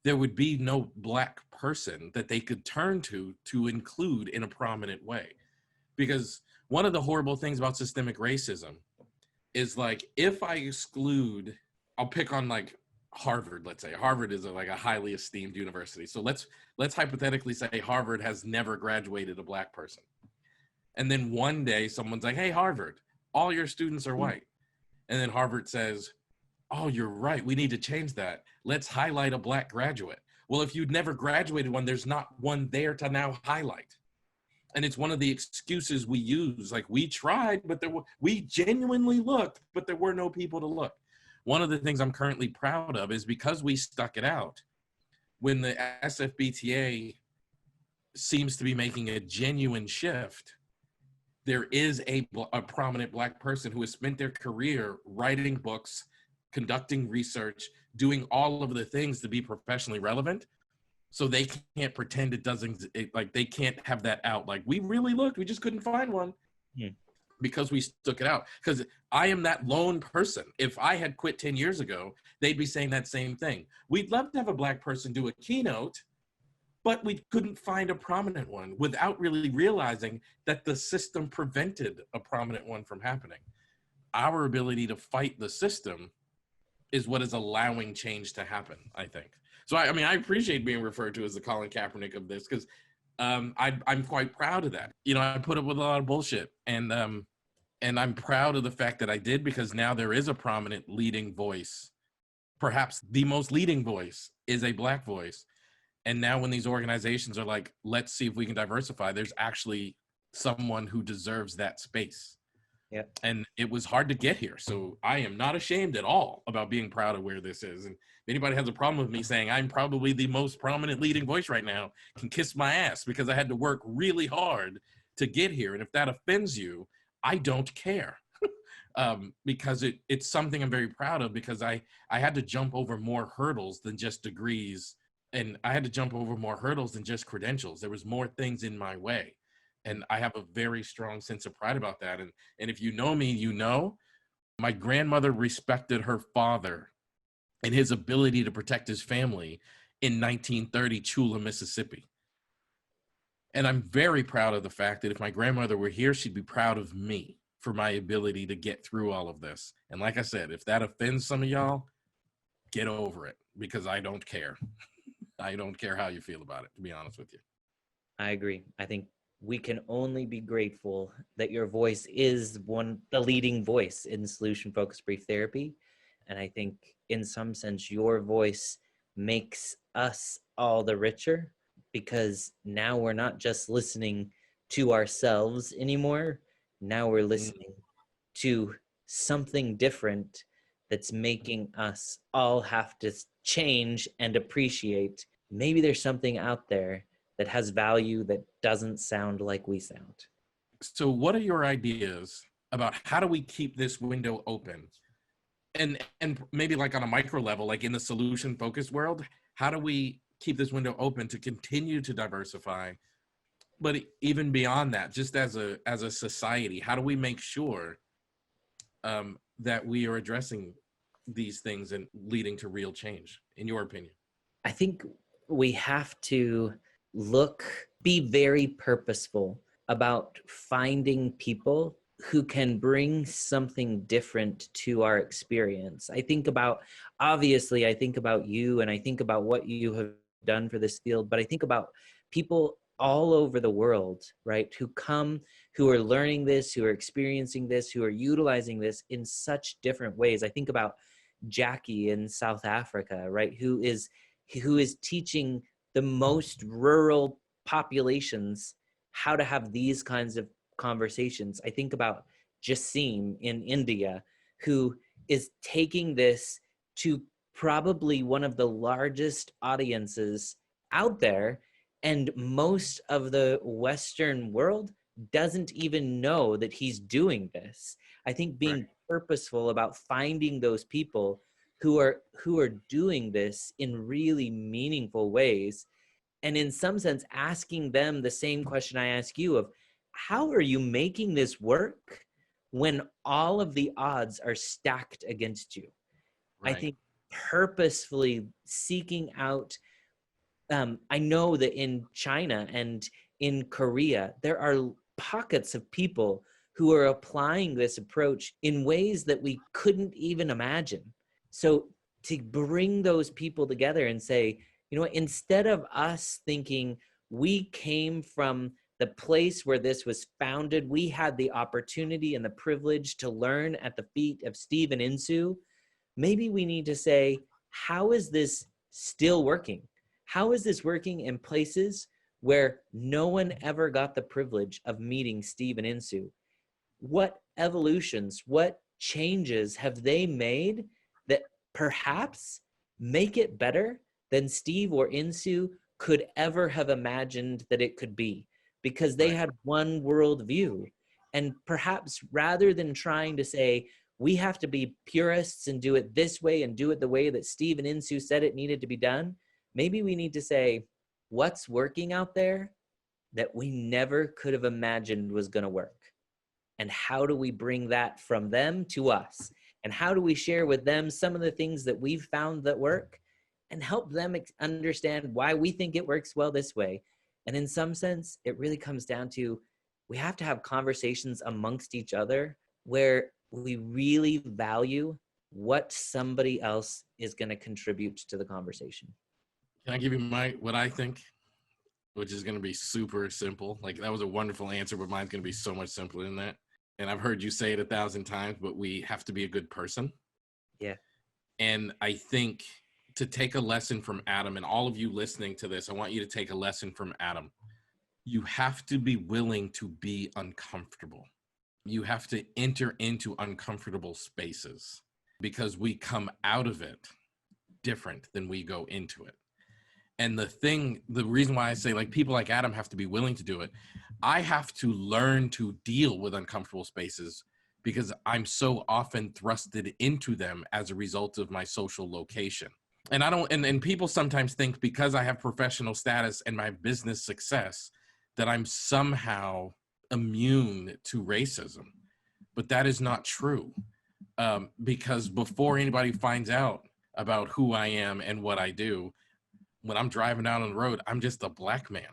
there would be no Black person that they could turn to include in a prominent way. Because one of the horrible things about systemic racism is like, if I exclude, I'll pick on like Harvard, let's say. Harvard is like a highly esteemed university. So let's hypothetically say Harvard has never graduated a Black person. And then one day someone's like, hey, Harvard, all your students are white. And then Harvard says, oh, you're right. We need to change that. Let's highlight a Black graduate. Well, if you'd never graduated one, there's not one there to now highlight. And it's one of the excuses we use. Like we tried, but we genuinely looked, but there were no people to look. One of the things I'm currently proud of is because we stuck it out, when the SFBTA seems to be making a genuine shift, there is a prominent Black person who has spent their career writing books, conducting research, doing all of the things to be professionally relevant. So they can't pretend like they can't have that out. Like we really looked, we just couldn't find one because we stuck it out. Because I am that lone person. If I had quit 10 years ago, they'd be saying that same thing. We'd love to have a Black person do a keynote, but we couldn't find a prominent one without really realizing that the system prevented a prominent one from happening. Our ability to fight the system is what is allowing change to happen, I think. So, I mean, I appreciate being referred to as the Colin Kaepernick of this because I'm quite proud of that. You know, I put up with a lot of bullshit, and I'm proud of the fact that I did, because now there is a prominent leading voice. Perhaps the most leading voice is a Black voice. And now when these organizations are like, let's see if we can diversify, there's actually someone who deserves that space. Yeah. And it was hard to get here. So I am not ashamed at all about being proud of where this is. And if anybody has a problem with me saying I'm probably the most prominent leading voice right now, can kiss my ass, because I had to work really hard to get here. And if that offends you, I don't care. Because it's something I'm very proud of, because I had to jump over more hurdles than just degrees. And I had to jump over more hurdles than just credentials. There was more things in my way. And I have a very strong sense of pride about that. And if you know me, you know, my grandmother respected her father and his ability to protect his family in 1930 Chula, Mississippi. And I'm very proud of the fact that if my grandmother were here, she'd be proud of me for my ability to get through all of this. And like I said, if that offends some of y'all, get over it, because I don't care. I don't care how you feel about it, to be honest with you. I agree. I think we can only be grateful that your voice is the leading voice in solution focused brief therapy. And I think in some sense, your voice makes us all the richer, because now we're not just listening to ourselves anymore. Now we're listening to something different that's making us all have to change and appreciate. Maybe there's something out there that has value that doesn't sound like we sound. So what are your ideas about how do we keep this window open? And maybe like on a micro level, like in the solution focused world, how do we keep this window open to continue to diversify. But even beyond that, just as a society, how do we make sure that we are addressing these things and leading to real change, in your opinion? I think we have to be very purposeful about finding people who can bring something different to our experience. Obviously, I think about you, and I think about what you have done for this field, but I think about people all over the world, right, who are learning this, who are experiencing this, who are utilizing this in such different ways. I think about Jackie in South Africa, right, who is teaching the most rural populations how to have these kinds of conversations. I think about Jassim in India, who is taking this to probably one of the largest audiences out there, and most of the Western world doesn't even know that he's doing this. I think being purposeful about finding those people who are doing this in really meaningful ways, and in some sense asking them the same question I ask you of, how are you making this work when all of the odds are stacked against you? Right. I think purposefully seeking out, I know that in China and in Korea, there are pockets of people who are applying this approach in ways that we couldn't even imagine. So to bring those people together and say, you know what, instead of us thinking we came from the place where this was founded, we had the opportunity and the privilege to learn at the feet of Steve and Insoo, maybe we need to say, how is this still working? How is this working in places where no one ever got the privilege of meeting Steve and Insoo? What evolutions, what changes have they made that perhaps make it better than Steve or Insoo could ever have imagined that it could be? Because they had one worldview. And perhaps rather than trying to say, we have to be purists and do it this way and do it the way that Steve and Insoo said it needed to be done, maybe we need to say, what's working out there that we never could have imagined was going to work? And how do we bring that from them to us? And how do we share with them some of the things that we've found that work and help them understand why we think it works well this way? And in some sense, it really comes down to, we have to have conversations amongst each other where we really value what somebody else is going to contribute to the conversation. Can I give you what I think, which is going to be super simple? Like, that was a wonderful answer, but mine's going to be so much simpler than that. And I've heard you say it 1,000 times, but we have to be a good person. Yeah. And I think to take a lesson from Adam, and all of you listening to this, I want you to take a lesson from Adam. You have to be willing to be uncomfortable. You have to enter into uncomfortable spaces, because we come out of it different than we go into it. And the reason why I say, like, people like Adam have to be willing to do it, I have to learn to deal with uncomfortable spaces because I'm so often thrusted into them as a result of my social location. And and people sometimes think because I have professional status and my business success that I'm somehow immune to racism. But that is not true. Because before anybody finds out about who I am and what I do, when I'm driving down on the road, I'm just a black man.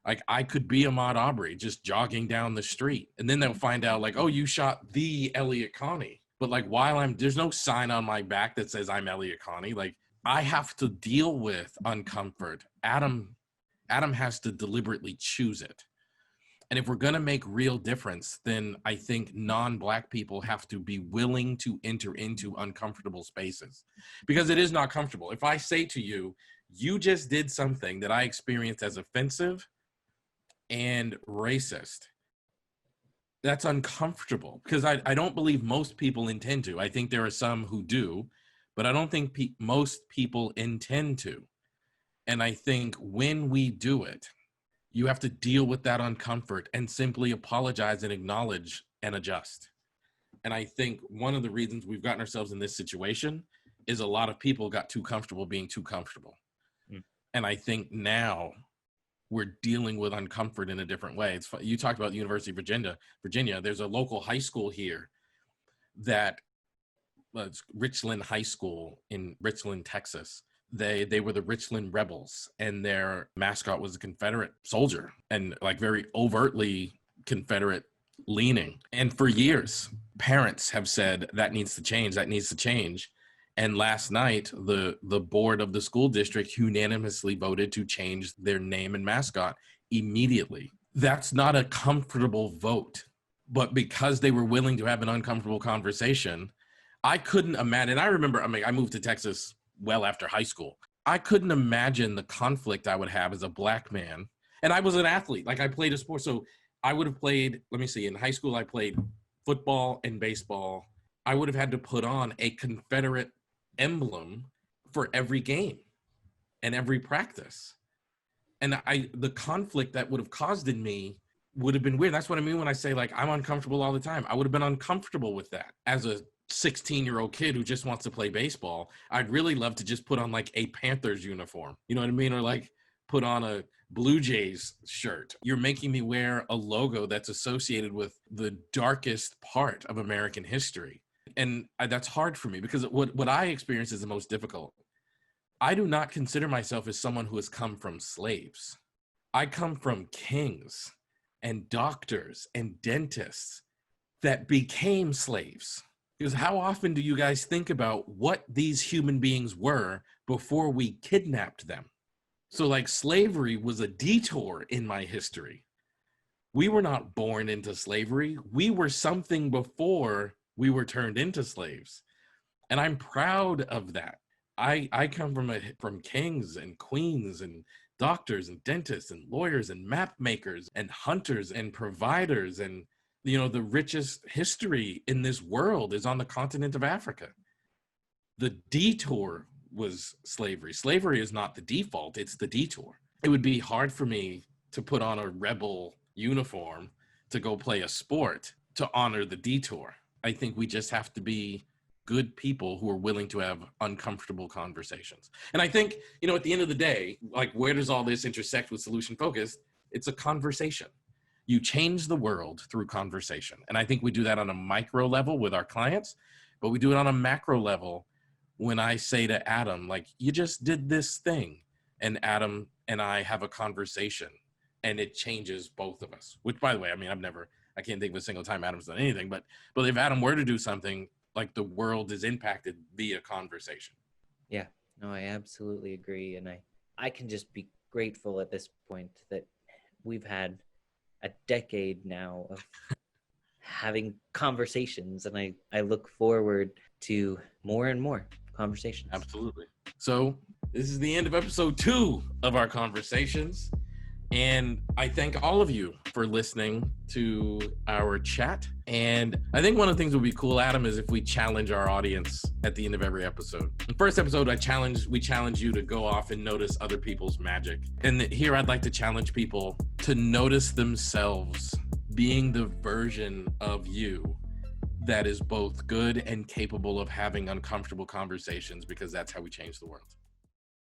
Like, I could be Ahmaud Arbery just jogging down the street. And then they'll find out, like, oh, you shot the Elliott Connie. But like, there's no sign on my back that says I'm Elliott Connie. Like, I have to deal with uncomfort. Adam has to deliberately choose it. And if we're going to make real difference, then I think non-Black people have to be willing to enter into uncomfortable spaces, because it is not comfortable. If I say to you, you just did something that I experienced as offensive and racist, that's uncomfortable, because I don't believe most people intend to. I think there are some who do, but I don't think most people intend to. And I think when we do it, you have to deal with that uncomfort and simply apologize and acknowledge and adjust. And I think one of the reasons we've gotten ourselves in this situation is a lot of people got too comfortable being too comfortable. And I think now we're dealing with uncomfort in a different way. You talked about the University of Virginia. There's a local high school here that it's Richland High School in Richland, Texas. They were the Richland Rebels, and their mascot was a Confederate soldier, and like very overtly Confederate leaning. And for years, parents have said that needs to change, that needs to change. And last night, the board of the school district unanimously voted to change their name and mascot immediately. That's not a comfortable vote, but because they were willing to have an uncomfortable conversation, I couldn't imagine. I remember, I moved to Texas well after high school. I couldn't imagine the conflict I would have as a Black man. And I was an athlete, like I played a sport. So I would have played, in high school, I played football and baseball. I would have had to put on a Confederate emblem for every game and every practice. And the conflict that would have caused in me would have been weird. That's what I mean when I say, like, I'm uncomfortable all the time. I would have been uncomfortable with that as a 16-year-old kid who just wants to play baseball. I'd really love to just put on like a Panthers uniform, you know what I mean? Or like put on a Blue Jays shirt. You're making me wear a logo that's associated with the darkest part of American history. And that's hard for me because what I experience is the most difficult. I do not consider myself as someone who has come from slaves. I come from kings and doctors and dentists that became slaves. Because how often do you guys think about what these human beings were before we kidnapped them? So like slavery was a detour in my history. We were not born into slavery. We were something before we were turned into slaves. And I'm proud of that. I come from kings and queens and doctors and dentists and lawyers and map makers and hunters and providers, and the richest history in this world is on the continent of Africa. The detour was slavery. Slavery is not the default, it's the detour. It would be hard for me to put on a rebel uniform to go play a sport to honor the detour. I think we just have to be good people who are willing to have uncomfortable conversations. And I think, at the end of the day, like, where does all this intersect with solution focused? It's a conversation. You change the world through conversation. And I think we do that on a micro level with our clients, but we do it on a macro level when I say to Adam, like, you just did this thing, and Adam and I have a conversation and it changes both of us. Which, by the way, I can't think of a single time Adam's done anything, but if Adam were to do something, like, the world is impacted via conversation. Yeah, no, I absolutely agree. And I can just be grateful at this point that we've had a decade now of having conversations, and I look forward to more and more conversations. Absolutely. So this is the end of episode 2 of our conversations. And I thank all of you for listening to our chat. And I think one of the things that would be cool, Adam, is if we challenge our audience at the end of every episode. The first episode, we challenge you to go off and notice other people's magic. And here I'd like to challenge people to notice themselves being the version of you that is both good and capable of having uncomfortable conversations, because that's how we change the world.